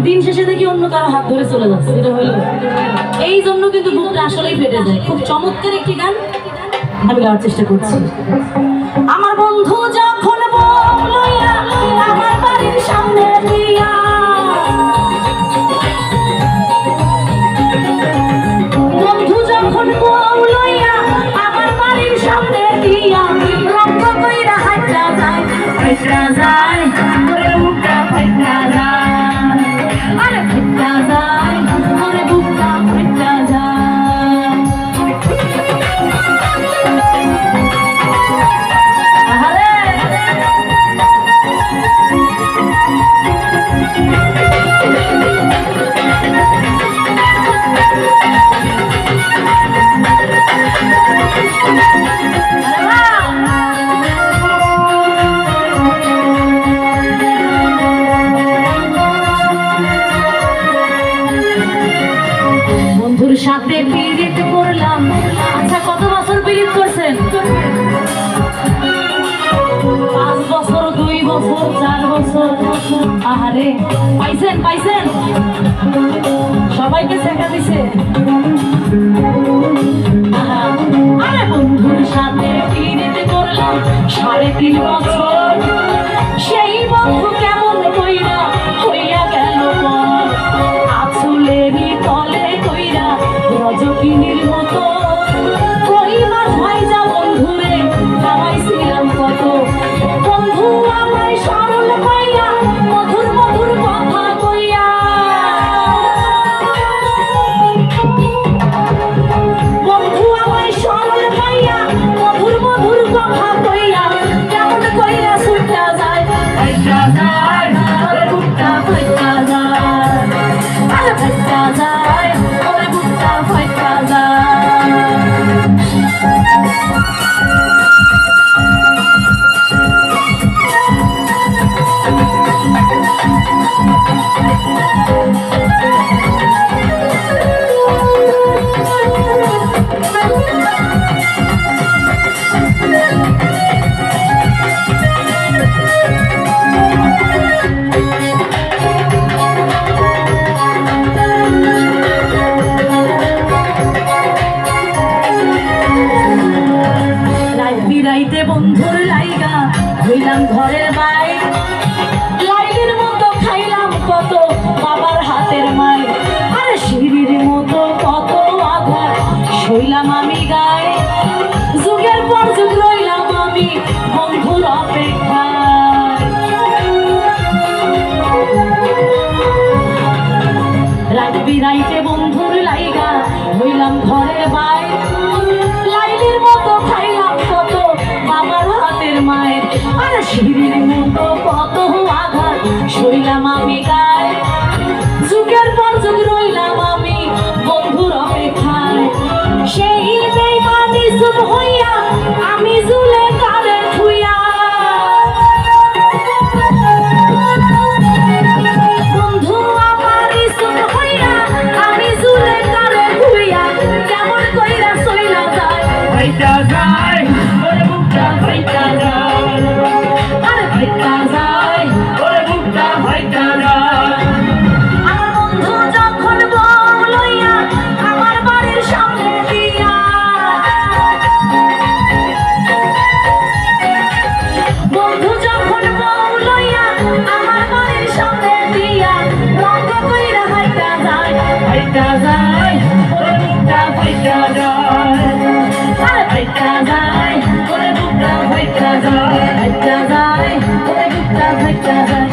দিন শেষে দেখি অন্য কারো হাত ধরে চলে যাচ্ছে, এটা হলো এই জন্য কিন্তু বুকটা আসলেই ফেটে যায়। খুব চমৎকার একটি গান আমি গাওয়ার চেষ্টা করছি। আমার বন্ধু যখন বউ লইয়া আমার বাড়ির সামনে দিয়া, বন্ধু যখন বউ লইয়া আমার বাড়ির সামনে দিয়া রক্ত কইরা হাইটা যায়, হাইটা যায় ওরে বুকটা ফাইটা যায়, আরে ফাইটা যায় ওরে বুকটা ফাইটা যায়। বন্ধুর সাথে পিরিত করলাম। আচ্ছা, কত বছর পিরিত করছেন? 5 বছর, 2 বছর, 4 বছর। আহারে, পাইছেন পাইছেন, সবাইকে শেখা দিছে। আরে বন্ধুর সাথে পিরিত করলাম 3.5 বছর, সেই বন্ধু কেমন কইরা হইয়া গেল পর, আছুলেরই তলে কইরা রজকিনীর মতো, কই মাস হয় যা বন্ধুরে খাওয়াইছিলাম কত। বন্ধু আমায় সরল পাইয়া মধুর মধুর কথা কইয়া, বন্ধু আমায় সরল পাইয়া মধুর মধুর কথা কইয়া, কেমন কইরা ছুটা যায়, ফাইটা যায় ওরে বুকটা ফাইটা যায়, আরে ফাইটা যায় ওরে বুকটা ফাইটা যায়। রাইতে বন্ধুর লাইগা হইলাম ঘরের বাইরে, লাইলের মতো খাইলাম কত বাবার হাতের মাই, আরে সিঁড়ির মতো কত আঘাত সইলাম আমি গায়ে, যুগের পর যুগ রইলাম আমি বন্ধুর অপেক্ষায়। রাইতে বন্ধুর লাইগা হইলাম ঘরের বাইরে, লাইলের মতো খাইলাম কত বাবার হাতের মায়ের, আর সিঁড়ির মতো কত আঘাত সইলাম আমি গায়ে, যুগের পর যুগ রইলাম আমি বন্ধুর অপেক্ষায়। সেই বেইমানি চুপ হইয়া আমি জুলে কারে থুইয়া, বন্ধু আমারই চুপ হইয়া আমি জুলে কারে থুইয়া, কেমন কইরা সইলা যায়, ফাইটা যায় ওরে বুকটা ফাইটা যায়, আরে ফাইটা যায় ওরে বুকটা ফাইটা যায়। আমার বন্ধু যখন বউ লইয়া আমার বাড়ির সামনে দিয়া, বন্ধু যখন বউ লইয়া আমার বাড়ির সামনে দিয়া, রঙ কইরা ফাইটা যায়, ফাইটা যায় ওরে বুকটা ফাইটা যায়, আরে ফাইটা যায় ওরে বুকটা ফাইটা যায়, ফাইটা যায় ওরে বুকটা ফাইটা যায়।